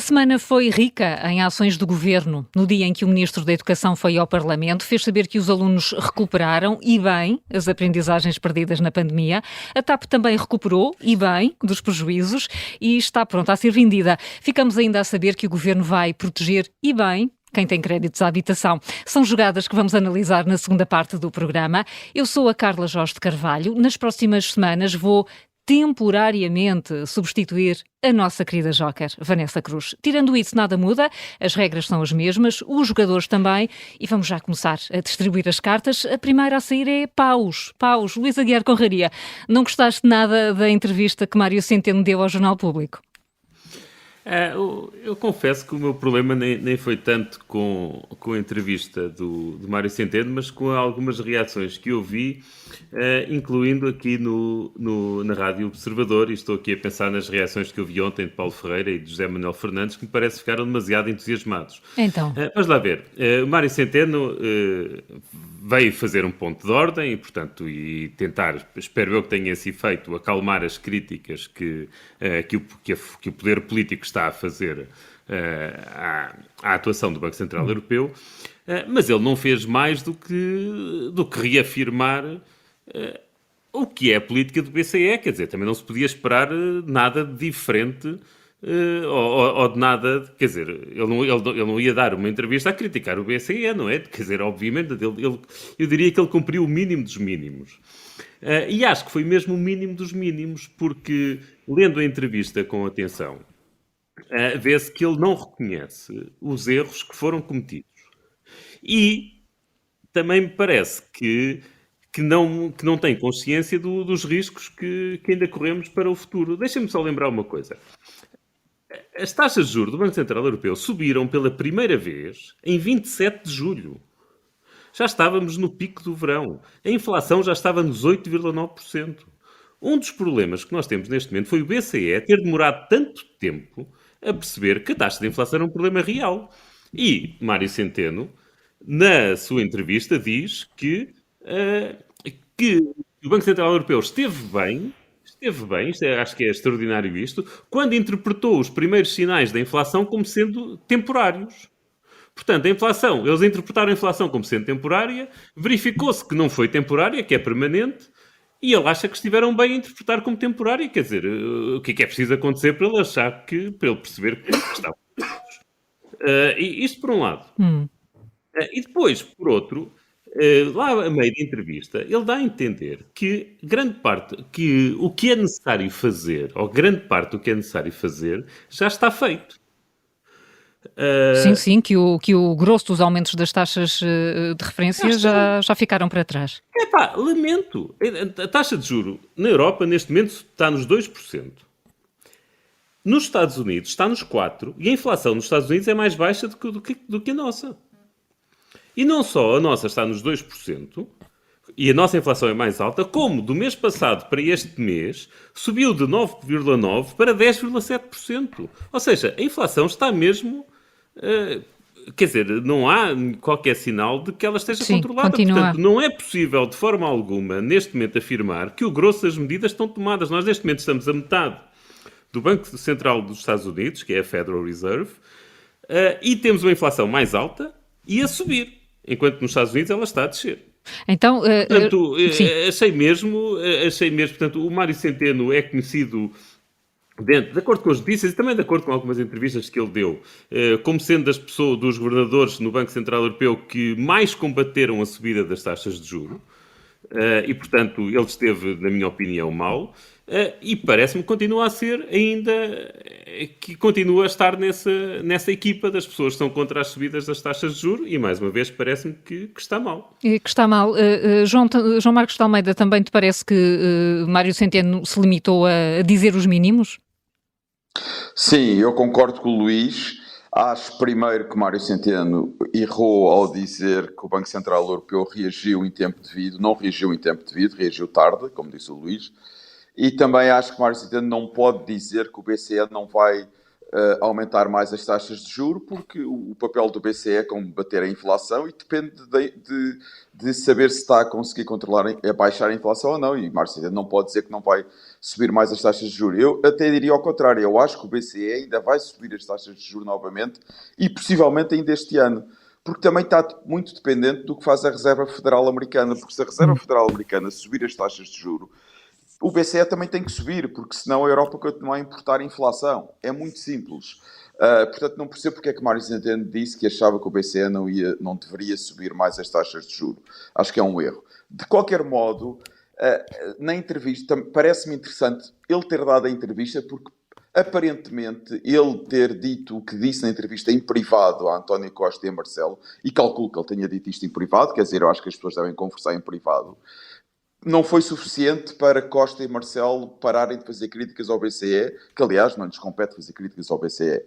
semana foi rica em ações do Governo. No dia em que o Ministro da Educação foi ao Parlamento, fez saber que os alunos recuperaram, e bem, as aprendizagens perdidas na pandemia. A TAP também recuperou, e bem, dos prejuízos, e está pronta a ser vendida. Ficamos ainda a saber que o Governo vai proteger, e bem, quem tem créditos à habitação. São jogadas que vamos analisar na segunda parte do programa. Eu sou a Carla Jorge de Carvalho. Nas próximas semanas vou temporariamente substituir a nossa querida joker, Vanessa Cruz. Tirando isso, nada muda, as regras são as mesmas, os jogadores também, e vamos já começar a distribuir as cartas. A primeira a sair é Paus, Luís Aguiar Conraria. Não gostaste nada da entrevista que Mário Centeno deu ao Jornal Público? Eu confesso que o meu problema nem foi tanto com a entrevista do Mário Centeno, mas com algumas reações que eu vi, incluindo aqui na Rádio Observador, e estou aqui a pensar nas reações que eu vi ontem de Paulo Ferreira e de José Manuel Fernandes, que me parece que ficaram demasiado entusiasmados. Então. Vamos lá ver. O Mário Centeno veio fazer um ponto de ordem e, portanto, e tentar, espero eu que tenha esse efeito, acalmar as críticas que o poder político está a fazer à atuação do Banco Central Europeu, mas ele não fez mais do que reafirmar o que é a política do BCE, quer dizer, também não se podia esperar nada de diferente ou de nada, quer dizer, ele não ia dar uma entrevista a criticar o BCE, não é? Quer dizer, obviamente, eu diria que ele cumpriu o mínimo dos mínimos. E acho que foi mesmo o mínimo dos mínimos, porque, lendo a entrevista com atenção, vê-se que ele não reconhece os erros que foram cometidos. E também me parece que não tem consciência dos riscos que ainda corremos para o futuro. Deixa-me só lembrar uma coisa. As taxas de juros do Banco Central Europeu subiram pela primeira vez em 27 de julho. Já estávamos no pico do verão. A inflação já estava nos 8,9%. Um dos problemas que nós temos neste momento foi o BCE ter demorado tanto tempo a perceber que a taxa de inflação era um problema real. E Mário Centeno, na sua entrevista, diz que o Banco Central Europeu esteve bem, acho que é extraordinário isto, quando interpretou os primeiros sinais da inflação como sendo temporários. Portanto, eles interpretaram a inflação como sendo temporária, verificou-se que não foi temporária, que é permanente, e ele acha que estiveram bem a interpretar como temporária. Quer dizer, o que é preciso acontecer para ele para ele perceber que está. Isto por um lado. E depois, por outro, lá a meio da entrevista, ele dá a entender que grande parte, que o que é necessário fazer, ou grande parte do que é necessário fazer, já está feito. Sim, que o grosso dos aumentos das taxas de referência já ficaram para trás. Lamento. A taxa de juro na Europa, neste momento, está nos 2%. Nos Estados Unidos está nos 4%, e a inflação nos Estados Unidos é mais baixa do que a nossa. E não só a nossa está nos 2%, e a nossa inflação é mais alta, como do mês passado para este mês subiu de 9,9% para 10,7%. Ou seja, a inflação está mesmo... quer dizer, não há qualquer sinal de que ela esteja controlada. Continua. Portanto, não é possível de forma alguma, neste momento, afirmar que o grosso das medidas estão tomadas. Nós, neste momento, estamos a metade do Banco Central dos Estados Unidos, que é a Federal Reserve, e temos uma inflação mais alta e a subir, enquanto nos Estados Unidos ela está a descer. Então, portanto, achei mesmo, portanto, o Mário Centeno é conhecido... de acordo com as notícias e também de acordo com algumas entrevistas que ele deu, como sendo dos governadores no Banco Central Europeu que mais combateram a subida das taxas de juros, e portanto ele esteve, na minha opinião, mal, e parece-me que continua a ser que continua a estar nessa equipa das pessoas que são contra as subidas das taxas de juros, e mais uma vez parece-me que está mal. Que está mal. João Marcos de Almeida, também te parece que Mário Centeno se limitou a dizer os mínimos? Sim, eu concordo com o Luís. Acho primeiro que Mário Centeno errou ao dizer que o Banco Central Europeu reagiu em tempo devido. Não reagiu em tempo devido, reagiu tarde, como disse o Luís. E também acho que Mário Centeno não pode dizer que o BCE não vai aumentar mais as taxas de juros, porque o papel do BCE é combater a inflação e depende de saber se está a conseguir controlar, a baixar a inflação ou não. E Mário Centeno não pode dizer que não vai subir mais as taxas de juros. Eu até diria ao contrário. Eu acho que o BCE ainda vai subir as taxas de juros novamente e possivelmente ainda este ano. Porque também está muito dependente do que faz a Reserva Federal Americana. Porque se a Reserva Federal Americana subir as taxas de juros, o BCE também tem que subir, porque senão a Europa continua a importar inflação. É muito simples. Portanto, não percebo porque é que Mário Centeno disse que achava que o BCE não deveria subir mais as taxas de juros. Acho que é um erro. De qualquer modo, na entrevista, parece-me interessante ele ter dado a entrevista, porque aparentemente ele ter dito o que disse na entrevista em privado a António Costa e a Marcelo, e calculo que ele tenha dito isto em privado, quer dizer, eu acho que as pessoas devem conversar em privado, não foi suficiente para Costa e Marcelo pararem de fazer críticas ao BCE, que aliás não lhes compete fazer críticas ao BCE.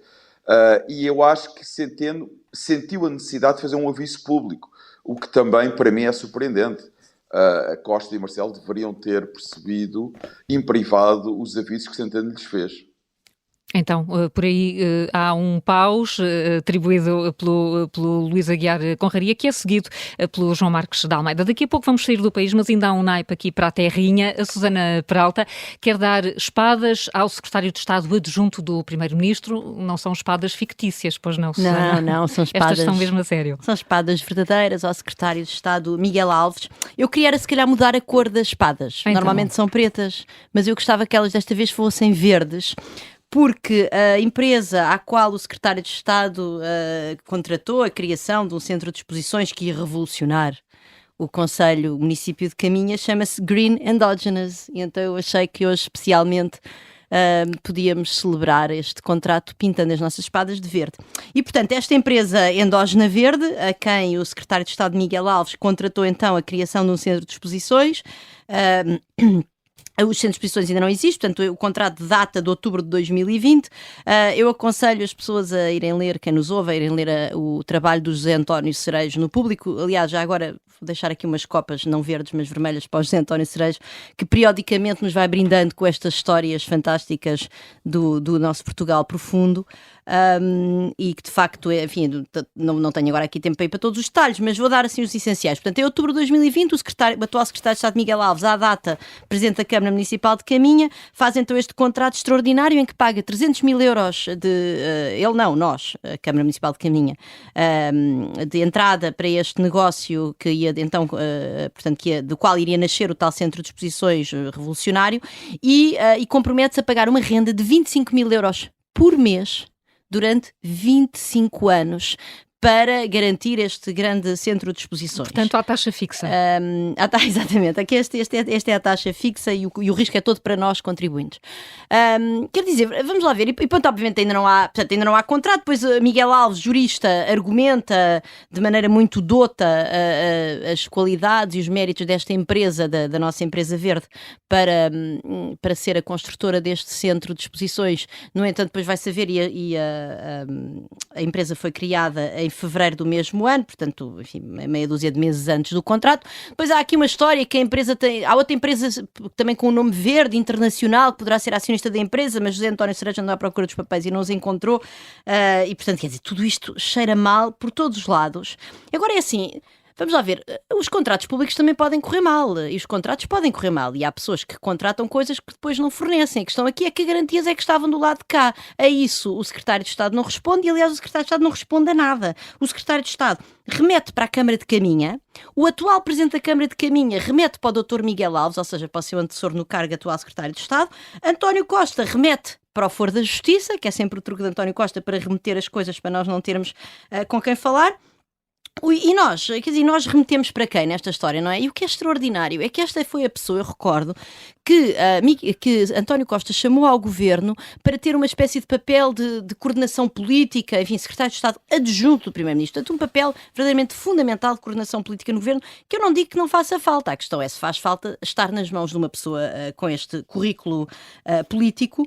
E eu acho que Centeno sentiu a necessidade de fazer um aviso público, o que também para mim é surpreendente. Costa e Marcelo deveriam ter percebido em privado os avisos que Centeno lhes fez. Então, por aí há um paus atribuído pelo Luís Aguiar Conraria, que é seguido pelo João Marcos de Almeida. Daqui a pouco vamos sair do país, mas ainda há um naipe aqui para a terrinha. A Susana Peralta quer dar espadas ao secretário de Estado adjunto do Primeiro-Ministro. Não são espadas fictícias, pois não, Susana? Não, são espadas... Estas são mesmo a sério. São espadas verdadeiras ao secretário de Estado Miguel Alves. Eu queria era, se calhar, mudar a cor das espadas. Então. Normalmente são pretas, mas eu gostava que elas desta vez fossem verdes, porque a empresa à qual o secretário de Estado contratou a criação de um centro de exposições que ia revolucionar o Conselho Município de Caminha chama-se Green Endogenous, e então eu achei que hoje especialmente podíamos celebrar este contrato pintando as nossas espadas de verde. E portanto esta empresa endógena verde, a quem o secretário de Estado Miguel Alves contratou então a criação de um centro de exposições, os centros de exposições ainda não existem, portanto o contrato data de outubro de 2020. Eu aconselho as pessoas a irem ler, quem nos ouve, a irem ler o trabalho do José António Cerejo no Público. Aliás, já agora vou deixar aqui umas copas, não verdes, mas vermelhas, para o José António Cerejo, que periodicamente nos vai brindando com estas histórias fantásticas do nosso Portugal profundo. E que de facto, enfim, não tenho agora aqui tempo para ir para todos os detalhes, mas vou dar assim os essenciais. Portanto, em outubro de 2020, o atual secretário de Estado Miguel Alves, à data, presidente da Câmara Municipal de Caminha, faz então este contrato extraordinário em que paga 300 mil euros nós, a Câmara Municipal de Caminha, de entrada para este negócio que ia então, portanto, do qual iria nascer o tal centro de exposições revolucionário, e compromete-se a pagar uma renda de 25 mil euros por mês durante 25 anos para garantir este grande centro de exposições. Portanto, à taxa fixa. Exatamente. Aqui esta é a taxa fixa e o risco é todo para nós, contribuintes. Quer dizer, vamos lá ver, e pronto, obviamente ainda não há contrato, depois Miguel Alves, jurista, argumenta de maneira muito dota as qualidades e os méritos desta empresa, da nossa empresa verde, para ser a construtora deste centro de exposições. No entanto, depois vai saber, a empresa foi criada em fevereiro do mesmo ano, portanto, enfim, meia dúzia de meses antes do contrato. Depois há aqui uma história que a empresa tem... Há outra empresa também com um nome verde, internacional, que poderá ser acionista da empresa, mas José António Cerejo andou à procura dos papéis e não os encontrou. E, portanto, quer dizer, tudo isto cheira mal por todos os lados. Agora é assim... Vamos lá ver, os contratos públicos também podem correr mal, e os contratos podem correr mal, e há pessoas que contratam coisas que depois não fornecem. A questão aqui é que garantias é que estavam do lado de cá. A isso o secretário de Estado não responde, e aliás o secretário de Estado não responde a nada. O secretário de Estado remete para a Câmara de Caminha, o atual presidente da Câmara de Caminha remete para o Dr. Miguel Alves, ou seja, para o seu antecessor no cargo, atual secretário de Estado, António Costa remete para o Foro da Justiça, que é sempre o truque de António Costa para remeter as coisas para nós não termos com quem falar. E nós, quer dizer, nós remetemos para quem nesta história, não é? E o que é extraordinário é que esta foi a pessoa, eu recordo, que António Costa chamou ao governo para ter uma espécie de papel de coordenação política, enfim, secretário de Estado adjunto do Primeiro-Ministro. Portanto, um papel verdadeiramente fundamental de coordenação política no governo, que eu não digo que não faça falta. A questão é se faz falta estar nas mãos de uma pessoa com este currículo político.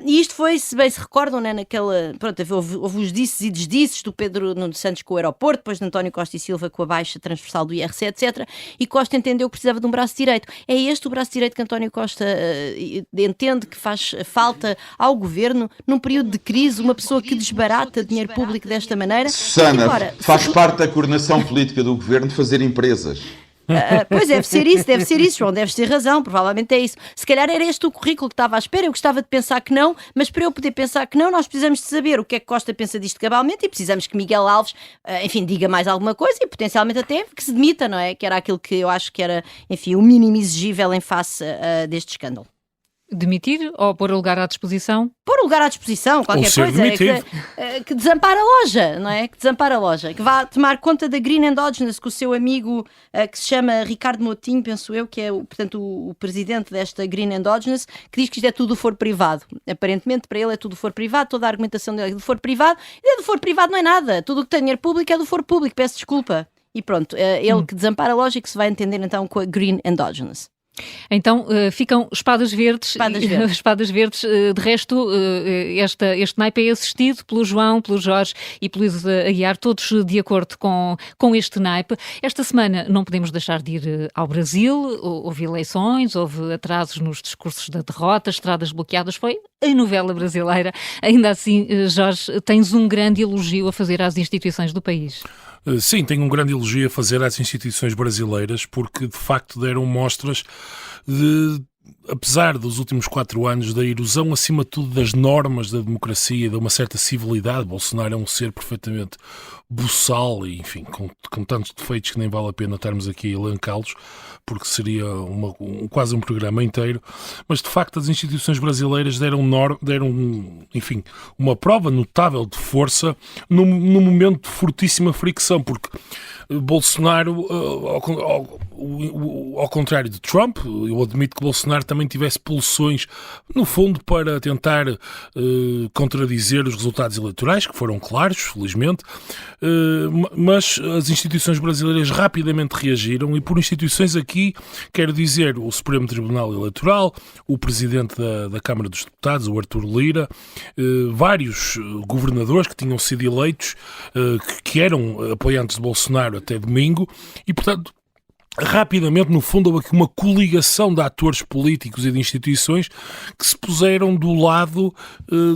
E isto foi, se bem se recordam, né, naquela... Pronto, houve os disses e desdisses do Pedro Nuno Santos com o aeroporto, depois de António Costa e Silva com a baixa transversal do IRC, etc. E Costa entendeu que precisava de um braço direito. É este o braço direito que António Costa entende que faz falta ao governo num período de crise, uma pessoa que desbarata dinheiro público desta maneira? Susana, faz parte da coordenação política do governo de fazer empresas. Pois deve ser isso, João, deves ter razão, provavelmente é isso. Se calhar era este o currículo que estava à espera, eu gostava de pensar que não, mas para eu poder pensar que não, nós precisamos de saber o que é que Costa pensa disto cabalmente e precisamos que Miguel Alves, enfim, diga mais alguma coisa e potencialmente até que se demita, não é? Que era aquilo que eu acho que era, enfim, o mínimo exigível em face deste escândalo. Demitir ou pôr o lugar à disposição? Pôr o lugar à disposição, qualquer coisa que desampara a loja, não é? Que desampara a loja, que vá tomar conta da Green Endogenous com o seu amigo que se chama Ricardo Moutinho, penso eu, que é portanto o presidente desta Green Endogenous, que diz que isto é tudo foro privado. Aparentemente para ele é tudo foro privado, toda a argumentação dele é do foro privado, e do foro privado não é nada, tudo o que tem dinheiro público é do foro público, peço desculpa. E pronto, ele que desampara a loja e que se vai entender então com a Green Endogenous. Então ficam espadas verdes. Espadas verdes. De resto, este naipe é assistido pelo João, pelo Jorge e pelo Luís Aguiar, todos de acordo com este naipe. Esta semana não podemos deixar de ir ao Brasil. Houve eleições, houve atrasos nos discursos da derrota, estradas bloqueadas, foi a novela brasileira. Ainda assim, Jorge, tens um grande elogio a fazer às instituições do país. Sim, tenho um grande elogio a fazer às instituições brasileiras porque, de facto, deram mostras de, apesar dos últimos 4 anos, da erosão, acima de tudo, das normas da democracia, de uma certa civilidade. Bolsonaro é um ser perfeitamente buçal e, enfim, com tantos defeitos que nem vale a pena estarmos aqui a elencá-los, porque seria quase um programa inteiro. Mas, de facto, as instituições brasileiras deram enfim, uma prova notável de força num momento de fortíssima fricção, porque Bolsonaro, ao contrário de Trump, eu admito que Bolsonaro também tivesse pulsões, no fundo, para tentar contradizer os resultados eleitorais, que foram claros, felizmente, mas as instituições brasileiras rapidamente reagiram, e por instituições aqui quero dizer o Supremo Tribunal Eleitoral, o Presidente da Câmara dos Deputados, o Arthur Lira, vários governadores que tinham sido eleitos, que eram apoiantes de Bolsonaro até domingo, e portanto rapidamente, no fundo, houve aqui uma coligação de atores políticos e de instituições que se puseram do lado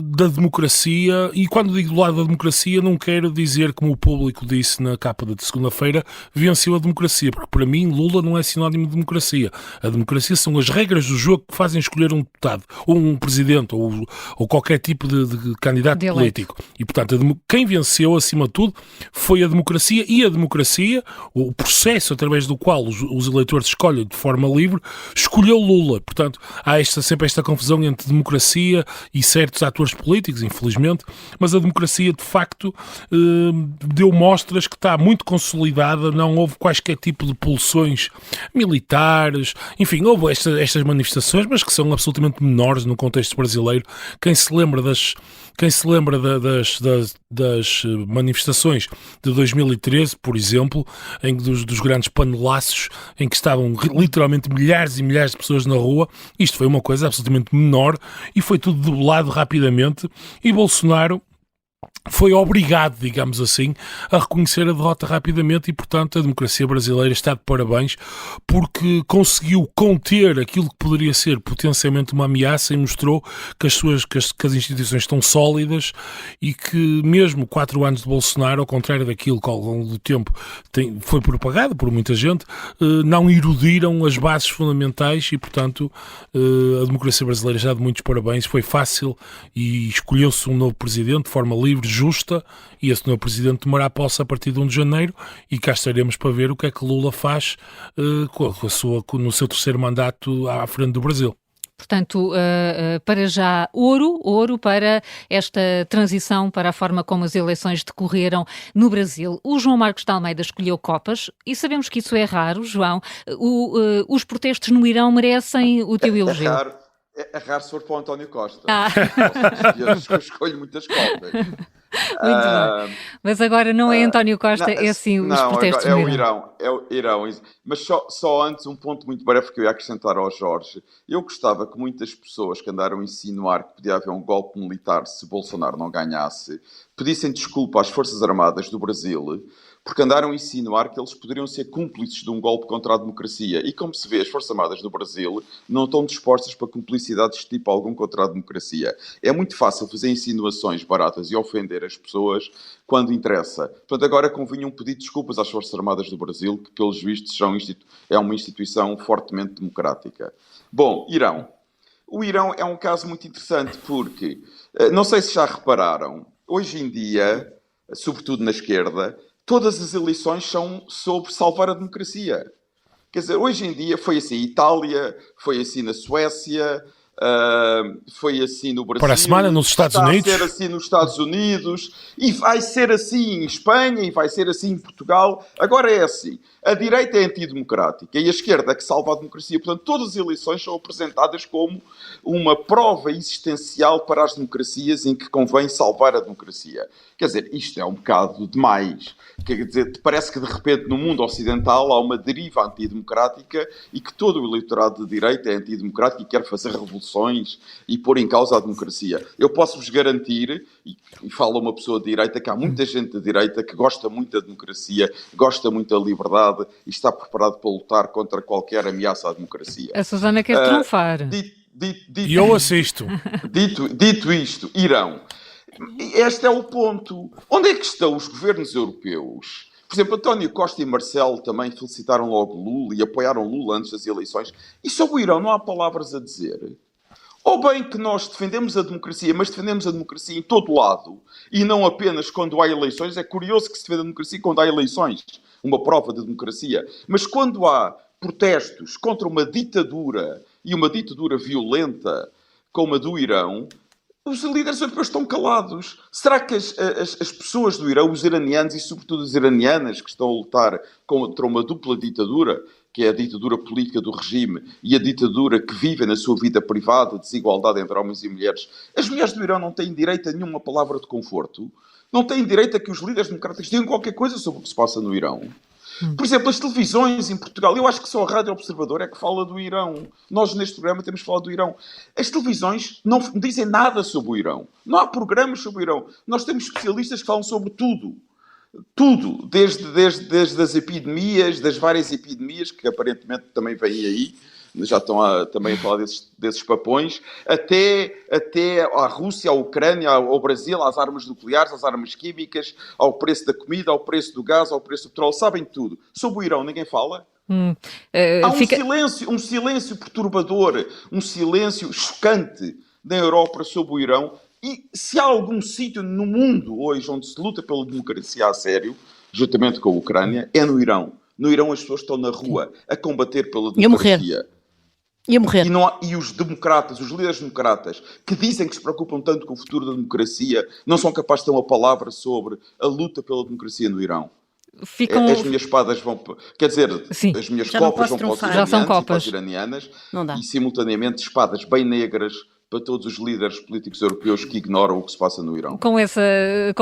da democracia, e quando digo do lado da democracia não quero dizer, como o público disse na capa de segunda-feira, venceu a democracia, porque para mim Lula não é sinónimo de democracia. A democracia são as regras do jogo que fazem escolher um deputado, ou um presidente, ou qualquer tipo de candidato político. E, portanto, quem venceu, acima de tudo, foi a democracia, e a democracia, o processo através do qual os eleitores escolhem de forma livre, escolheu Lula. Portanto, há sempre esta confusão entre democracia e certos atores políticos, infelizmente, mas a democracia, de facto, deu mostras que está muito consolidada, não houve quaisquer tipo de pulsões militares, enfim, houve estas manifestações, mas que são absolutamente menores no contexto brasileiro. Quem se lembra das manifestações de 2013, por exemplo, dos grandes panelaços, em que estavam literalmente milhares e milhares de pessoas na rua, isto foi uma coisa absolutamente menor e foi tudo debelado rapidamente, e Bolsonaro foi obrigado, digamos assim, a reconhecer a derrota rapidamente, e, portanto, a democracia brasileira está de parabéns porque conseguiu conter aquilo que poderia ser potencialmente uma ameaça e mostrou que as instituições estão sólidas e que mesmo 4 anos de Bolsonaro, ao contrário daquilo que ao longo do tempo foi propagado por muita gente, não erudiram as bases fundamentais, e, portanto, a democracia brasileira está de muitos parabéns. Foi fácil e escolheu-se um novo presidente de forma livre, justa, e esse novo presidente tomará posse a partir de 1 de janeiro, e cá estaremos para ver o que é que Lula faz no seu 3º mandato à frente do Brasil. Portanto, para já, ouro para esta transição, para a forma como as eleições decorreram no Brasil. O João Marcos de Almeida escolheu copas, e sabemos que isso é raro, João. Os protestos no Irão merecem o teu elogio. É raro se for para o António Costa. Eu escolho muitas copas. Muito bem. Mas agora não é António Costa, é sim os protestos no Irão. É o Irão. Mas só antes, um ponto muito breve que eu ia acrescentar ao Jorge. Eu gostava que muitas pessoas que andaram a insinuar que podia haver um golpe militar se Bolsonaro não ganhasse, pedissem desculpa às Forças Armadas do Brasil, porque andaram a insinuar que eles poderiam ser cúmplices de um golpe contra a democracia. E como se vê, as Forças Armadas do Brasil não estão dispostas para cumplicidades de tipo algum contra a democracia. É muito fácil fazer insinuações baratas e ofender as pessoas quando interessa. Portanto, agora convinham pedir desculpas às Forças Armadas do Brasil, que pelos vistos é uma instituição fortemente democrática. Bom, Irão. O Irão é um caso muito interessante porque, não sei se já repararam, hoje em dia, sobretudo na esquerda, todas as eleições são sobre salvar a democracia. Quer dizer, hoje em dia foi assim em Itália, foi assim na Suécia, foi assim no Brasil. Para a semana nos Estados Unidos. Vai ser assim nos Estados Unidos, e vai ser assim em Espanha, e vai ser assim em Portugal. Agora é assim, a direita é antidemocrática e a esquerda é que salva a democracia. Portanto, todas as eleições são apresentadas como uma prova existencial para as democracias em que convém salvar a democracia. Quer dizer, isto é um bocado demais. Quer dizer, parece que de repente no mundo ocidental há uma deriva antidemocrática e que todo o eleitorado de direita é antidemocrático e quer fazer revoluções e pôr em causa a democracia. Eu posso-vos garantir, e fala uma pessoa de direita, que há muita gente de direita que gosta muito da democracia, gosta muito da liberdade e está preparado para lutar contra qualquer ameaça à democracia. A Susana quer trunfar. E eu assisto. Dito isto, Irão. Este é o ponto. Onde é que estão os governos europeus? Por exemplo, António Costa e Marcelo também felicitaram logo Lula e apoiaram Lula antes das eleições. E sobre o Irão não há palavras a dizer. Ou bem que nós defendemos a democracia, mas defendemos a democracia em todo lado, e não apenas quando há eleições. É curioso que se defenda a democracia quando há eleições, uma prova de democracia. Mas quando há protestos contra uma ditadura, e uma ditadura violenta como a do Irão, os líderes europeus estão calados. Será que as pessoas do Irão, os iranianos e sobretudo as iranianas que estão a lutar contra uma dupla ditadura, que é a ditadura política do regime e a ditadura que vivem na sua vida privada, desigualdade entre homens e mulheres, as mulheres do Irão não têm direito a nenhuma palavra de conforto? Não têm direito a que os líderes democráticos digam qualquer coisa sobre o que se passa no Irão? Por exemplo, as televisões em Portugal, eu acho que só a Rádio Observador é que fala do Irão. Nós, neste programa, temos falado do Irão. As televisões não dizem nada sobre o Irão. Não há programas sobre o Irão. Nós temos especialistas que falam sobre tudo. Tudo. Desde as epidemias, das várias epidemias, que aparentemente também vêm aí, já estão também a falar desses papões, até à Rússia, à Ucrânia, ao Brasil, às armas nucleares, às armas químicas, ao preço da comida, ao preço do gás, ao preço do petróleo. Sabem tudo. Sobre o Irão ninguém fala. Há um silêncio perturbador, um silêncio chocante na Europa sobre o Irão. E se há algum sítio no mundo hoje onde se luta pela democracia a sério, juntamente com a Ucrânia, é no Irão. No Irão as pessoas estão na rua a combater pela democracia. E a morrer. E os democratas, os líderes democratas, que dizem que se preocupam tanto com o futuro da democracia, não são capazes de ter uma palavra sobre a luta pela democracia no Irão. As minhas espadas vão... Quer dizer, sim, as minhas copas vão para os iranianos e para as iranianas, e simultaneamente espadas bem negras para todos os líderes políticos europeus que ignoram o que se passa no Irão. Com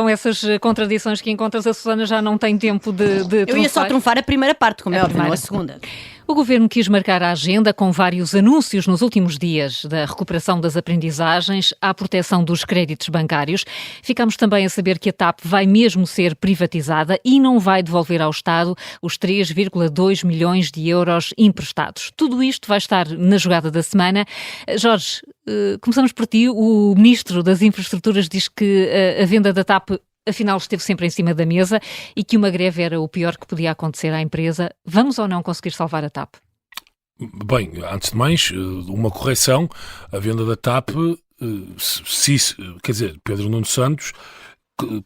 essas contradições que encontras, a Susana já não tem tempo de trunfar. Eu ia só trunfar a primeira parte, como é óbvio, não a segunda. O Governo quis marcar a agenda com vários anúncios nos últimos dias da recuperação das aprendizagens à proteção dos créditos bancários. Ficamos também a saber que a TAP vai mesmo ser privatizada e não vai devolver ao Estado os 3,2 milhões de euros emprestados. Tudo isto vai estar na jogada da semana. Jorge, começamos por ti. O Ministro das Infraestruturas diz que a venda da TAP afinal esteve sempre em cima da mesa e que uma greve era o pior que podia acontecer à empresa. Vamos ou não conseguir salvar a TAP? Bem, antes de mais, uma correção. A venda da TAP, quer dizer, Pedro Nuno Santos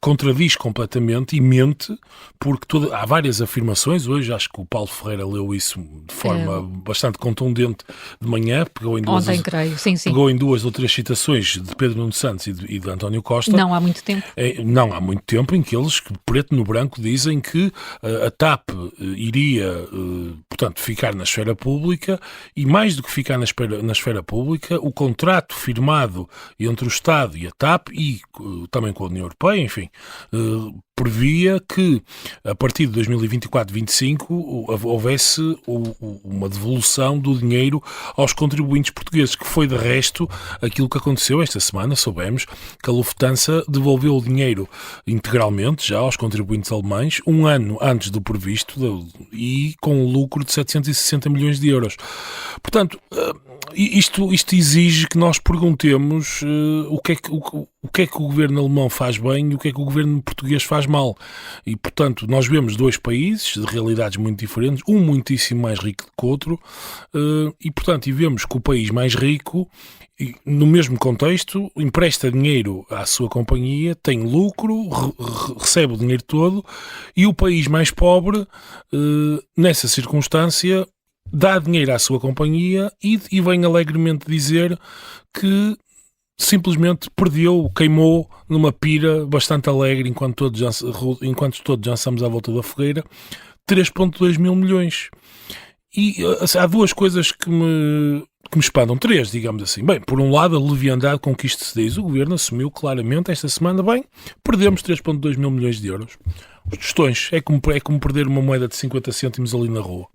contradiz completamente e mente, porque há várias afirmações. Hoje acho que o Paulo Ferreira leu isso de forma bastante contundente de manhã, pegou em duas ou três citações de Pedro Nuno Santos e de António Costa. Não há muito tempo. Não há muito tempo em que eles, preto no branco, dizem que a TAP iria, portanto, ficar na esfera pública e, mais do que ficar na esfera pública, o contrato firmado entre o Estado e a TAP e também com a União Europeia, enfim, previa que a partir de 2024-25 houvesse uma devolução do dinheiro aos contribuintes portugueses, que foi de resto aquilo que aconteceu esta semana. Soubemos que a Lufthansa devolveu o dinheiro integralmente já aos contribuintes alemães, um ano antes do previsto e com um lucro de 760 milhões de euros. Portanto, isto exige que nós perguntemos o que é que o governo alemão faz bem e o que é que o governo português faz mal. E, portanto, nós vemos dois países de realidades muito diferentes, um muitíssimo mais rico do que o outro, e, portanto, vemos que o país mais rico, no mesmo contexto, empresta dinheiro à sua companhia, tem lucro, recebe o dinheiro todo, e o país mais pobre, nessa circunstância, dá dinheiro à sua companhia e vem alegremente dizer que simplesmente queimou numa pira bastante alegre enquanto todos dançamos à volta da fogueira, 3,2 mil milhões. E há duas coisas que me espantam, três, digamos assim. Bem, por um lado, a leviandade com que isto se diz. O governo assumiu claramente esta semana, perdemos 3,2 mil milhões de euros. Os tostões, é como perder uma moeda de 50 cêntimos ali na rua.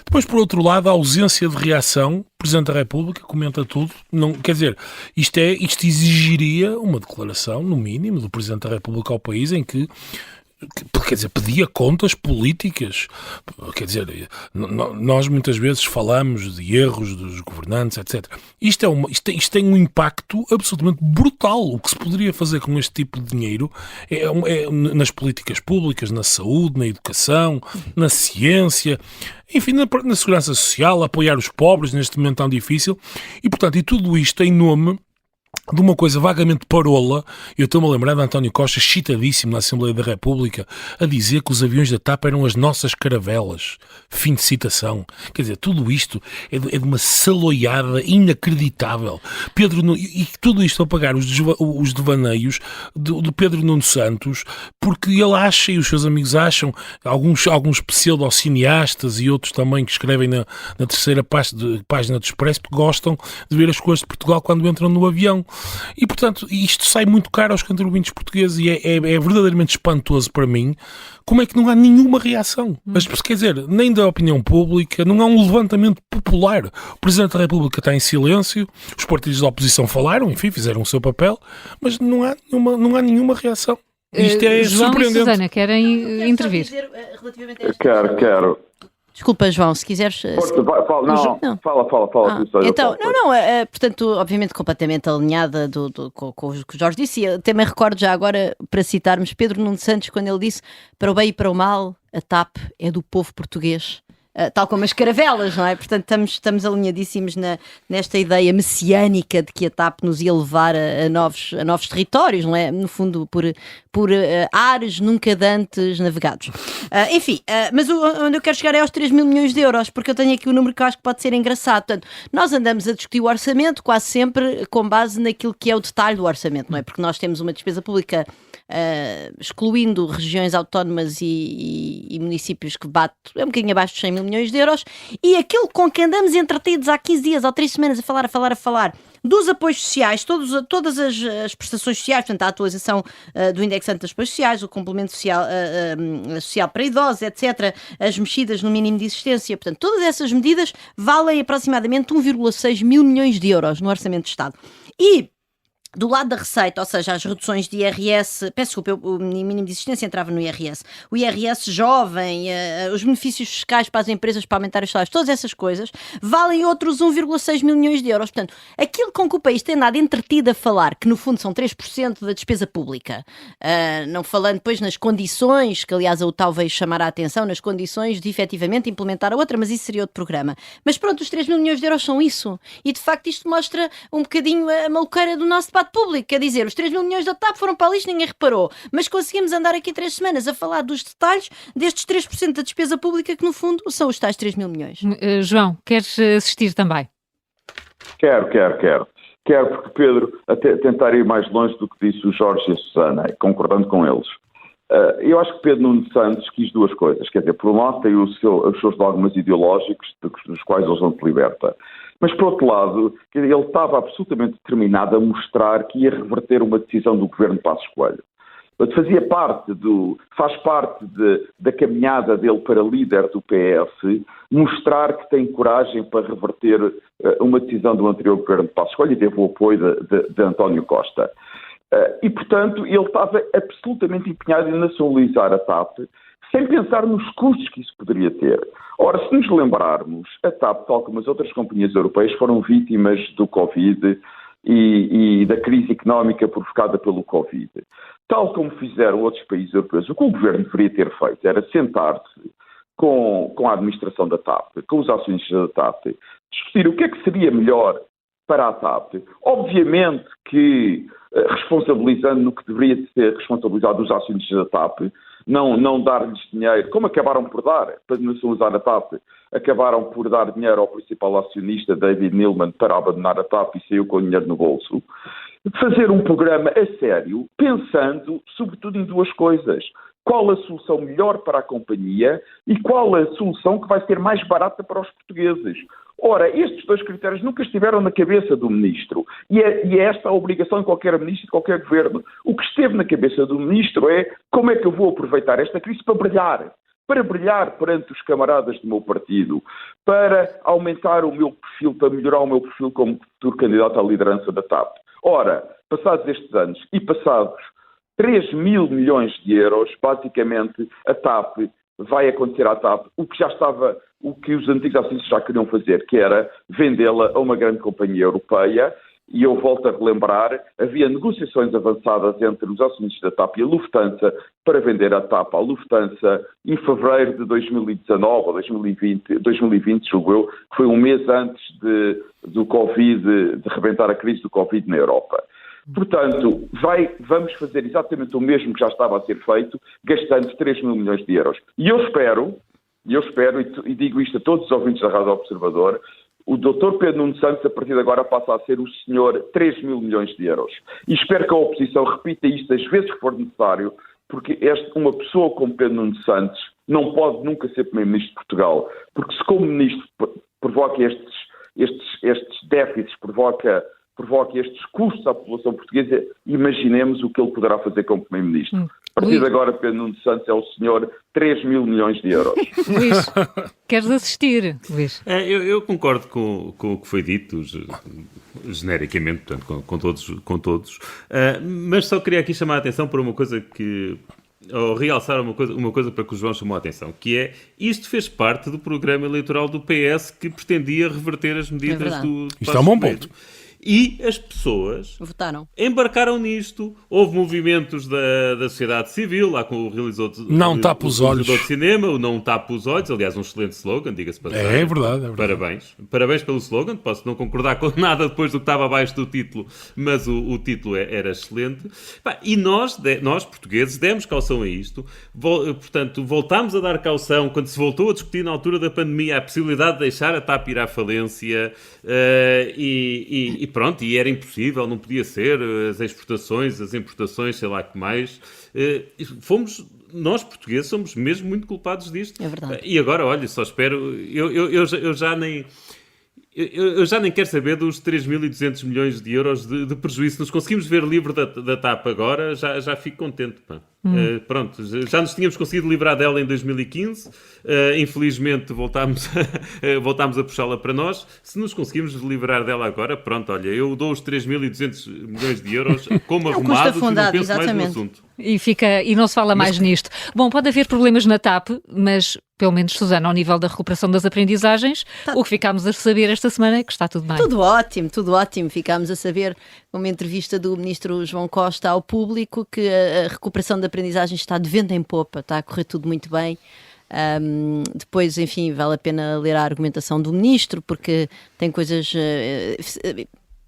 Depois, por outro lado, a ausência de reação. O Presidente da República comenta tudo. Não, quer dizer, isto exigiria uma declaração, no mínimo, do Presidente da República ao país em que quer dizer, pedia contas políticas. Quer dizer, nós muitas vezes falamos de erros dos governantes, etc. Isto tem um impacto absolutamente brutal. O que se poderia fazer com este tipo de dinheiro é nas políticas públicas, na saúde, na educação, na ciência, enfim, na segurança social, apoiar os pobres neste momento tão difícil. E, portanto, tudo isto em nome de uma coisa vagamente parola. Eu estou-me a lembrar de António Costa, excitadíssimo na Assembleia da República, a dizer que os aviões da TAP eram as nossas caravelas. Fim de citação. Quer dizer, tudo isto é de uma saloiada inacreditável. E tudo isto a pagar os devaneios do Pedro Nuno Santos, porque ele acha, e os seus amigos acham, alguns pseudo-cineastas e outros também que escrevem na terceira página do Expresso, que gostam de ver as coisas de Portugal quando entram no avião. E, portanto, isto sai muito caro aos contribuintes portugueses e é verdadeiramente espantoso para mim como é que não há nenhuma reação. Mas, quer dizer, nem da opinião pública, não há um levantamento popular. O Presidente da República está em silêncio, os partidos da oposição falaram, enfim, fizeram o seu papel, mas não há nenhuma reação. Isto é João surpreendente. E Susana, querem intervir? Quero. Desculpa, João, se quiseres... Fala. Então, portanto, obviamente completamente alinhada com o que o Jorge disse, e até me recordo já agora, para citarmos Pedro Nuno Santos, quando ele disse: para o bem e para o mal, a TAP é do povo português. Tal como as caravelas, não é? Portanto, estamos alinhadíssimos nesta ideia messiânica de que a TAP nos ia levar a novos territórios, não é? No fundo, por ares nunca dantes navegados. Enfim, mas onde eu quero chegar é aos 3 mil milhões de euros, porque eu tenho aqui um número que eu acho que pode ser engraçado. Portanto, nós andamos a discutir o orçamento quase sempre com base naquilo que é o detalhe do orçamento, não é? Porque nós temos uma despesa pública excluindo regiões autónomas e municípios que bate um bocadinho abaixo dos 100 mil milhões de euros, e aquilo com que andamos entretidos há 15 dias ou 3 semanas a falar dos apoios sociais, todas as prestações sociais, portanto a atualização do indexante das apoios sociais, o complemento social para idosos, etc., as mexidas no mínimo de existência, portanto todas essas medidas valem aproximadamente 1,6 mil milhões de euros no Orçamento de Estado. E do lado da receita, ou seja, as reduções de IRS, peço desculpa, o mínimo de existência entrava no IRS, o IRS jovem, os benefícios fiscais para as empresas para aumentar os salários, todas essas coisas, valem outros 1,6 mil milhões de euros. Portanto, aquilo com que o país tem nada entretido a falar, que no fundo são 3% da despesa pública, não falando depois nas condições, que aliás a UTAU veio chamar a atenção, nas condições de efetivamente implementar a outra, mas isso seria outro programa. Mas pronto, os 3 mil milhões de euros são isso. E de facto isto mostra um bocadinho a maluqueira do nosso debate público, quer dizer, os 3 mil milhões da TAP foram para a lixo, ninguém reparou, mas conseguimos andar aqui 3 semanas a falar dos detalhes destes 3% da despesa pública que no fundo são os tais 3 mil milhões. João, queres assistir também? Quero, porque Pedro, até tentar ir mais longe do que disse o Jorge e a Susana, concordando com eles. Eu acho que Pedro Nuno Santos quis duas coisas, quer dizer, por um lado tem os seus dogmas ideológicos dos quais eles não se liberta. Mas, por outro lado, ele estava absolutamente determinado a mostrar que ia reverter uma decisão do governo Passos Coelho. faz parte da caminhada dele para líder do PS, mostrar que tem coragem para reverter uma decisão do anterior governo de Passos Coelho e teve o apoio de António Costa. E, portanto, ele estava absolutamente empenhado em nacionalizar a TAP, sem pensar nos custos que isso poderia ter. Ora, se nos lembrarmos, a TAP, tal como as outras companhias europeias, foram vítimas do Covid e da crise económica provocada pelo Covid. Tal como fizeram outros países europeus, o que o governo deveria ter feito era sentar-se com a administração da TAP, com os acionistas da TAP, discutir o que é que seria melhor para a TAP. Obviamente que responsabilizando no que deveria ser responsabilizado os acionistas da TAP, não dar-lhes dinheiro, como acabaram por dar, para nacionalizar a TAP, acabaram por dar dinheiro ao principal acionista, David Neeleman, para abandonar a TAP e saiu com o dinheiro no bolso. Fazer um programa a sério, pensando sobretudo em duas coisas. Qual a solução melhor para a companhia e qual a solução que vai ser mais barata para os portugueses. Ora, estes dois critérios nunca estiveram na cabeça do ministro e é esta a obrigação de qualquer ministro e de qualquer governo. O que esteve na cabeça do ministro é como é que eu vou aproveitar esta crise para brilhar perante os camaradas do meu partido, para aumentar o meu perfil, para melhorar o meu perfil como futuro candidato à liderança da TAP. Ora, passados estes anos e passados 3 mil milhões de euros, basicamente a TAP vai acontecer à TAP o que os antigos acionistas já queriam fazer, que era vendê-la a uma grande companhia europeia. E eu volto a relembrar, havia negociações avançadas entre os acionistas da TAP e a Lufthansa para vender a TAP à Lufthansa em fevereiro de 2019 ou 2020, julgo eu, que foi um mês antes do Covid, de rebentar a crise do Covid na Europa. Portanto, vamos fazer exatamente o mesmo que já estava a ser feito, gastando 3 mil milhões de euros. E eu espero, e digo isto a todos os ouvintes da Rádio Observador, o Dr. Pedro Nuno Santos, a partir de agora, passa a ser o senhor 3 mil milhões de euros. E espero que a oposição repita isto as vezes que for necessário, porque uma pessoa como Pedro Nuno Santos não pode nunca ser primeiro-ministro de Portugal. Porque se como ministro provoca estes déficits, provoca estes custos à população portuguesa, imaginemos o que ele poderá fazer como primeiro-ministro. A partir de agora, Pedro Nuno Santos é o senhor 3 mil milhões de euros. Luís, queres assistir, Luís? Eu concordo com o que foi dito, genericamente, portanto, com todos. Mas só queria aqui chamar a atenção para uma coisa ou realçar uma coisa para que o João chamou a atenção, que é, isto fez parte do programa eleitoral do PS que pretendia reverter as medidas do Isto é um bom ponto. E as pessoas embarcaram nisto. Houve movimentos da sociedade civil, lá com o realizador de cinema, o Não Tapa os Olhos, aliás, um excelente slogan, diga-se para É verdade. Parabéns pelo slogan. Posso não concordar com nada depois do que estava abaixo do título, mas o título era excelente. E nós, portugueses, demos caução a isto. Portanto, voltámos a dar caução quando se voltou a discutir na altura da pandemia a possibilidade de deixar a TAP ir à falência e pronto, e era impossível, não podia ser, as exportações, as importações, sei lá que mais. Nós, portugueses, somos mesmo muito culpados disto. É verdade. E agora, olha, só espero, eu já nem quero saber dos 3.200 milhões de euros de prejuízo. Se nos conseguimos ver livre da TAP agora, já fico contente. Pronto, já nos tínhamos conseguido livrar dela em 2015. Infelizmente voltámos a puxá-la para nós. Se nos conseguimos livrar dela agora, pronto, olha, eu dou os 3.200 milhões de euros como arrumado e não penso mais no assunto. E não se fala mais nisto. Bom, pode haver problemas na TAP, mas pelo menos, Susana, ao nível da recuperação das aprendizagens, o que ficámos a saber esta semana é que está tudo bem. Tudo ótimo. Ficámos a saber, numa entrevista do ministro João Costa ao Público, que a recuperação da aprendizagem está de vento em popa, está a correr tudo muito bem. Depois, enfim, vale a pena ler a argumentação do ministro, porque tem coisas...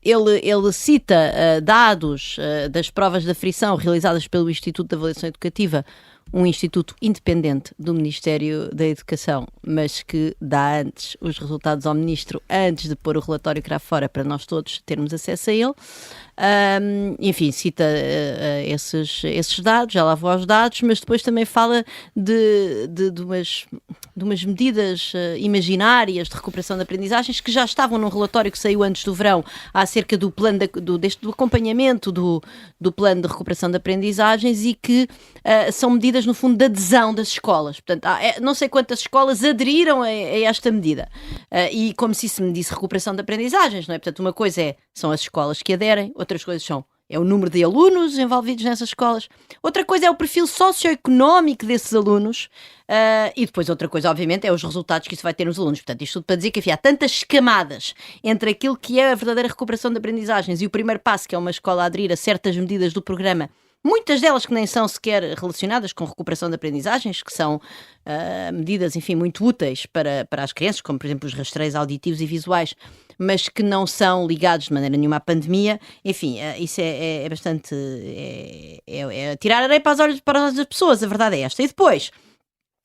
Ele cita dados das provas de aferição realizadas pelo Instituto de Avaliação Educativa, um instituto independente do Ministério da Educação, mas que dá antes os resultados ao Ministro, antes de pôr o relatório cá fora para nós todos termos acesso a ele. Enfim, cita esses dados, já lá vou aos dados, mas depois também fala de umas medidas imaginárias de recuperação de aprendizagens que já estavam num relatório que saiu antes do verão acerca do plano do acompanhamento do plano de recuperação de aprendizagens e que são medidas, no fundo, de adesão das escolas. Portanto, não sei quantas escolas aderiram a esta medida. E como se isso medisse recuperação de aprendizagens, não é? Portanto, uma coisa são as escolas que aderem, outras coisas é o número de alunos envolvidos nessas escolas. Outra coisa é o perfil socioeconómico desses alunos. E depois outra coisa, obviamente, é os resultados que isso vai ter nos alunos. Portanto, isto tudo para dizer que enfim, há tantas camadas entre aquilo que é a verdadeira recuperação de aprendizagens e o primeiro passo, que é uma escola a aderir a certas medidas do programa, muitas delas que nem são sequer relacionadas com recuperação de aprendizagens, que são medidas, enfim, muito úteis para as crianças, como, por exemplo, os rastreios auditivos e visuais, mas que não são ligados de maneira nenhuma à pandemia. Enfim, isso é bastante... É tirar areia para os olhos das pessoas, a verdade é esta. E depois...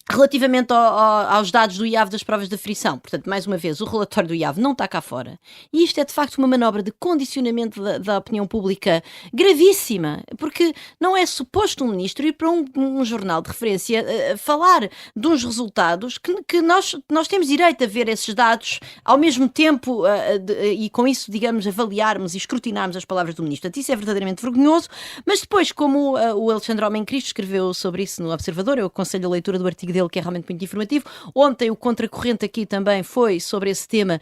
Relativamente aos dados do IAV das provas de aferição, portanto, mais uma vez, o relatório do IAV não está cá fora. E isto é, de facto, uma manobra de condicionamento da opinião pública gravíssima, porque não é suposto um ministro ir para um jornal de referência falar de uns resultados que nós temos direito a ver esses dados ao mesmo tempo e com isso, digamos, avaliarmos e escrutinarmos as palavras do ministro. Portanto, isso é verdadeiramente vergonhoso, mas depois, como o Alexandre Homem Cristo escreveu sobre isso no Observador, eu aconselho a leitura do artigo dele, que é realmente muito informativo. Ontem o Contracorrente aqui também foi sobre esse tema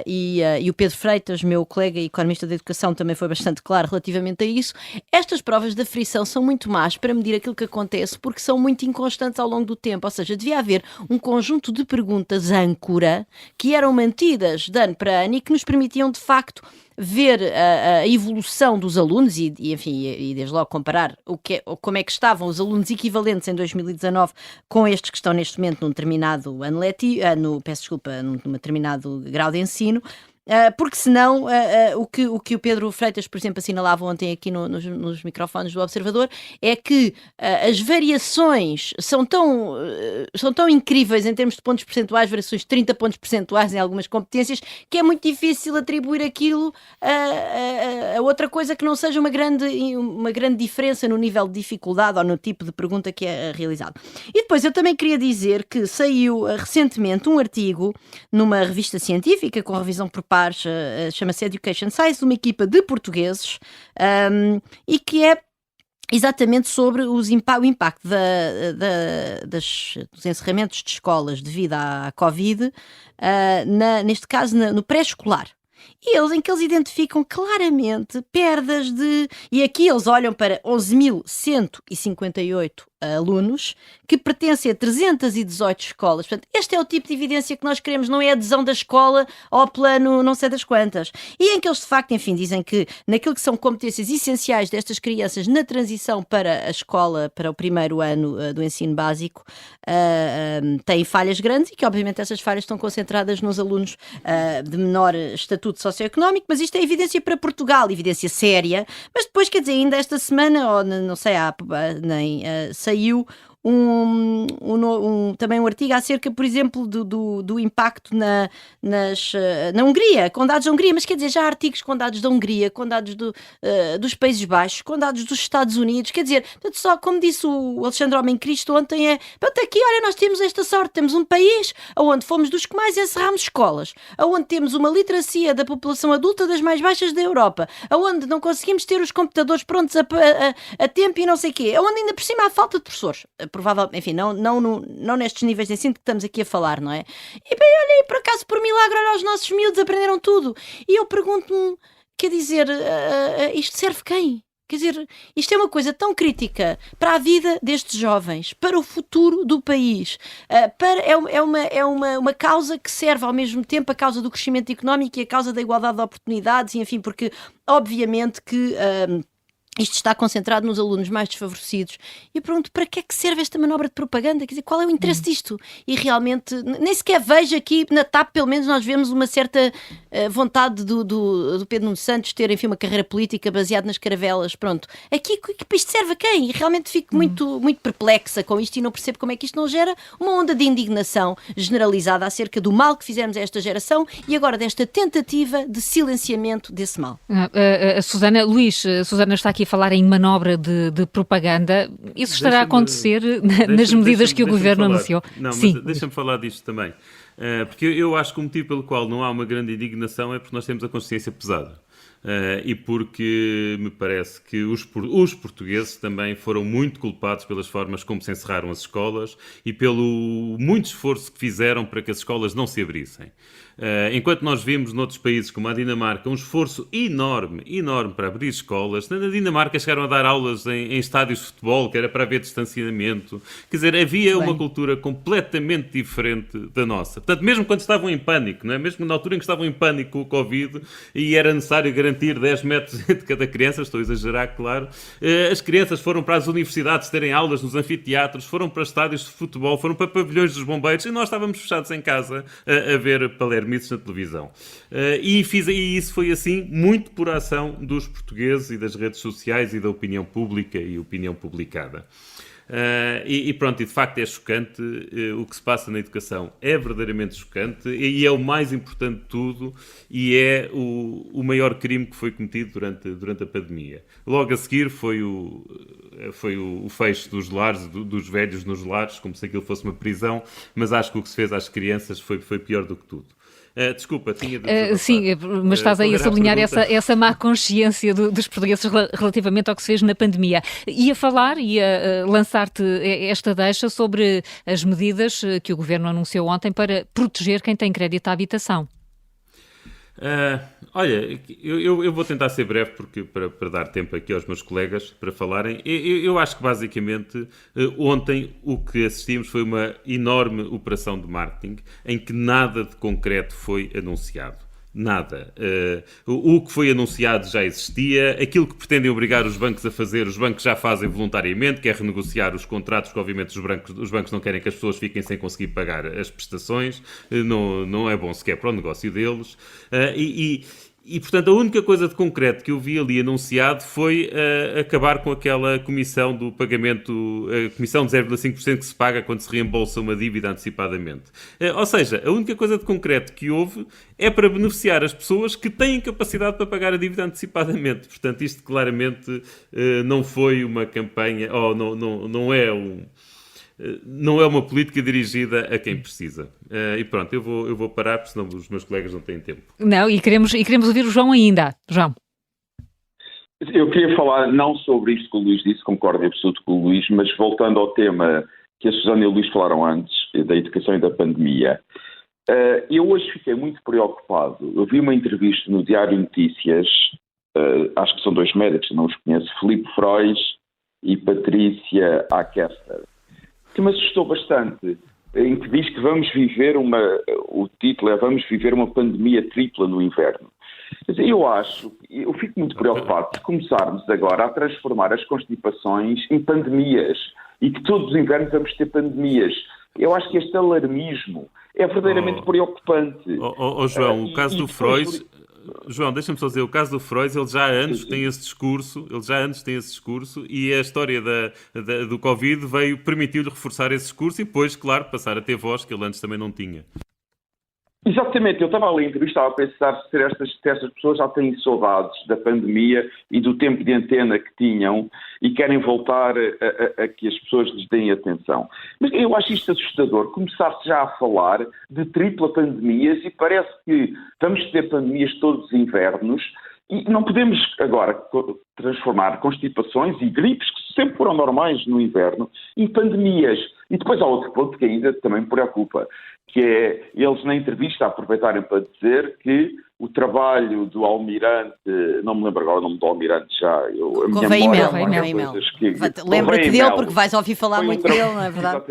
e o Pedro Freitas, meu colega e economista da educação, também foi bastante claro relativamente a isso. Estas provas de aferição são muito más para medir aquilo que acontece porque são muito inconstantes ao longo do tempo, ou seja, devia haver um conjunto de perguntas como eram mantidas de ano para ano e que nos permitiam de facto ver a evolução dos alunos e desde logo comparar como é que estavam os alunos equivalentes em 2019 com estes que estão neste momento num determinado ano letivo, num determinado grau de ensino. Porque senão o que o Pedro Freitas, por exemplo, assinalava ontem aqui nos microfones do Observador é que as variações são tão incríveis em termos de pontos percentuais, variações de 30 pontos percentuais em algumas competências, que é muito difícil atribuir aquilo a outra coisa que não seja uma grande diferença no nível de dificuldade ou no tipo de pergunta que é realizado. E depois eu também queria dizer que saiu recentemente um artigo numa revista científica com revisão por pares, chama-se Education Science, uma equipa de portugueses e que é exatamente sobre o impacto dos encerramentos de escolas devido à Covid, neste caso no pré-escolar. E em que eles identificam claramente perdas e aqui eles olham para 11.158 alunos que pertencem a 318 escolas. Portanto, este é o tipo de evidência que nós queremos, não é a adesão da escola ao plano não sei das quantas. E em que eles, de facto, enfim, dizem que naquilo que são competências essenciais destas crianças na transição para a escola, para o primeiro ano do ensino básico, têm falhas grandes e que, obviamente, essas falhas estão concentradas nos alunos de menor estatuto socioeconómico, mas isto é evidência para Portugal, evidência séria. Mas depois, quer dizer, ainda esta semana, ou não sei, saiu também um artigo acerca, por exemplo, do impacto na Hungria, com dados da Hungria, mas quer dizer, já há artigos com dados da Hungria, com dados dos Países Baixos, com dados dos Estados Unidos, quer dizer, só como disse o Alexandre Homem Cristo ontem, aqui, olha, nós temos esta sorte, temos um país onde fomos dos que mais encerramos escolas, onde temos uma literacia da população adulta das mais baixas da Europa, onde não conseguimos ter os computadores prontos a tempo e não sei o quê, onde ainda por cima há falta de professores. Provavelmente, enfim, não nestes níveis de ensino que estamos aqui a falar, não é? E bem, olha aí, por acaso, por milagre, olha, os nossos miúdos aprenderam tudo. E eu pergunto-me, quer dizer, isto serve quem? Quer dizer, isto é uma coisa tão crítica para a vida destes jovens, para o futuro do país. É uma causa que serve ao mesmo tempo a causa do crescimento económico e a causa da igualdade de oportunidades, e enfim, porque obviamente que... isto está concentrado nos alunos mais desfavorecidos. E eu pergunto, para que é que serve esta manobra de propaganda? Quer dizer, qual é o interesse disto? E realmente, nem sequer vejo aqui, na TAP pelo menos nós vemos uma certa vontade do Pedro Nuno Santos ter, enfim, uma carreira política baseada nas caravelas. Pronto. Aqui, isto serve a quem? E realmente fico muito perplexa com isto e não percebo como é que isto não gera uma onda de indignação generalizada acerca do mal que fizemos a esta geração e agora desta tentativa de silenciamento desse mal. Susana, Luís, a Susana está aqui a falar em manobra de propaganda. Isso estará a acontecer nas medidas que o Governo anunciou? Não, sim, mas deixa-me falar disto também. Porque eu acho que o motivo pelo qual não há uma grande indignação é porque nós temos a consciência pesada. E porque me parece que os portugueses também foram muito culpados pelas formas como se encerraram as escolas e pelo muito esforço que fizeram para que as escolas não se abrissem. Enquanto nós vimos noutros países como a Dinamarca um esforço enorme para abrir escolas, na Dinamarca chegaram a dar aulas em estádios de futebol, que era para haver distanciamento. Quer dizer, havia uma cultura completamente diferente da nossa. Portanto, mesmo quando estavam em pânico, não é? Mesmo na altura em que estavam em pânico com o Covid e era necessário garantir 10 metros de cada criança, estou a exagerar, claro, as crianças foram para as universidades terem aulas nos anfiteatros, foram para estádios de futebol, foram para pavilhões dos bombeiros e nós estávamos fechados em casa a ver palermices na televisão. E isso foi assim muito por ação dos portugueses e das redes sociais e da opinião pública e opinião publicada. E pronto, e de facto é chocante o que se passa na educação. É verdadeiramente chocante e é o mais importante de tudo e é o maior crime que foi cometido durante a pandemia. Logo a seguir foi o fecho dos lares, dos velhos nos lares, como se aquilo fosse uma prisão, mas acho que o que se fez às crianças foi pior do que tudo. Desculpa, tinha de sim, mas estás aí a sublinhar essa má consciência dos portugueses relativamente ao que se fez na pandemia. Ia lançar-te esta deixa sobre as medidas que o Governo anunciou ontem para proteger quem tem crédito à habitação. Olha, eu vou tentar ser breve porque para dar tempo aqui aos meus colegas para falarem. Eu acho que basicamente ontem o que assistimos foi uma enorme operação de marketing em que nada de concreto foi anunciado. Nada. O que foi anunciado já existia. Aquilo que pretendem obrigar os bancos a fazer, os bancos já fazem voluntariamente, que é renegociar os contratos, que obviamente os bancos não querem que as pessoas fiquem sem conseguir pagar as prestações. Não é bom sequer para o negócio deles. E, portanto, a única coisa de concreto que eu vi ali anunciado foi acabar com aquela comissão do pagamento, a comissão de 0,5% que se paga quando se reembolsa uma dívida antecipadamente. Ou seja, a única coisa de concreto que houve é para beneficiar as pessoas que têm capacidade para pagar a dívida antecipadamente. Portanto, isto claramente não foi uma campanha, ou não é uma política dirigida a quem precisa. E pronto, eu vou parar, porque senão os meus colegas não têm tempo. Não, e queremos ouvir o João ainda. João. Eu queria falar não sobre isto que o Luís disse, concordo em absoluto com o Luís, mas voltando ao tema que a Susana e o Luís falaram antes, da educação e da pandemia. Eu hoje fiquei muito preocupado. Eu vi uma entrevista no Diário Notícias, acho que são dois médicos, não os conheço, Filipe Frois e Patrícia Akerster, que me assustou bastante, em que diz que o título é Vamos viver uma pandemia tripla no inverno. Quer dizer, eu fico muito preocupado se começarmos agora a transformar as constipações em pandemias e que todos os invernos vamos ter pandemias. Eu acho que este alarmismo é verdadeiramente preocupante. João, o caso do Freud... João, deixa-me só dizer, o caso do Freud, ele já há anos tem esse discurso, e a história do Covid permitiu-lhe reforçar esse discurso e depois, claro, passar a ter voz que ele antes também não tinha. Exatamente, eu estava ali em entrevista a pensar se estas pessoas já têm saudades da pandemia e do tempo de antena que tinham e querem voltar a que as pessoas lhes deem atenção. Mas eu acho isto assustador, começar-se já a falar de tripla pandemias e parece que vamos ter pandemias todos os invernos e não podemos agora transformar constipações e gripes, que sempre foram normais no inverno, em pandemias. E depois há outro ponto que ainda também me preocupa, que é eles na entrevista aproveitarem para dizer que o trabalho do almirante, não me lembro agora o nome do almirante já, a minha memória... Lembra-te dele porque vais ouvir falar muito dele, não é verdade?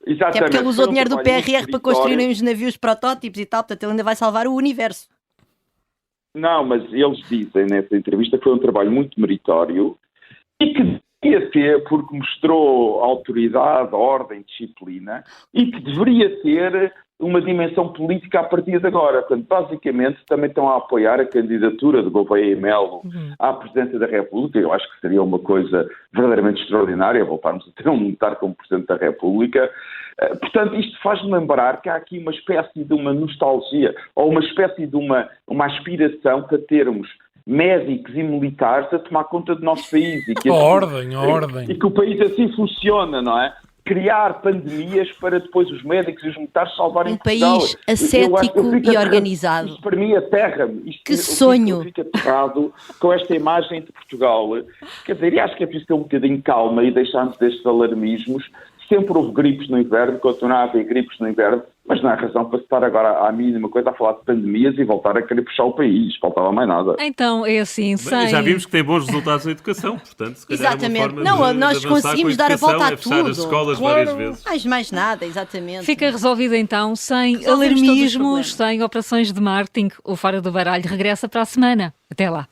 Exatamente. É porque ele usou dinheiro do PRR para construírem os navios protótipos e tal, portanto ele ainda vai salvar o universo. Não, mas eles dizem nessa entrevista que foi um trabalho muito meritório e que deveria ter, porque mostrou autoridade, ordem, disciplina, e que deveria ter uma dimensão política a partir de agora. Portanto, basicamente, também estão a apoiar a candidatura de Gouveia e Melo à presidência da República. Eu acho que seria uma coisa verdadeiramente extraordinária voltarmos a ter um militar como presidente da República. Portanto, isto faz-me lembrar que há aqui uma espécie de uma nostalgia ou uma espécie de uma aspiração para termos médicos e militares a tomar conta do nosso país. E que a ordem. E que o país assim funciona, não é? Criar pandemias para depois os médicos e os militares salvarem Portugal. Um país ascético e organizado. Isto para mim aterra-me. Que sonho! Eu fico aterrado com esta imagem de Portugal. Quer dizer, e acho que é preciso ter um bocadinho de calma e deixarmos destes alarmismos. Sempre houve gripes no inverno, continua a haver gripes no inverno, mas não há razão para se estar agora à mínima coisa a falar de pandemias e voltar a querer puxar o país. Faltava mais nada. Então, é assim, sem... Já vimos que tem bons resultados na educação, portanto, se calhar Exatamente. é uma forma Não, de nós avançar conseguimos com a dar a volta a educação, é fechar tudo. as escolas Claro. várias vezes. Mais nada, exatamente. Fica resolvido então, sem Resolvemos todos os alarmismos, problemas. sem operações de marketing. O Fora do Baralho regressa para a semana. Até lá.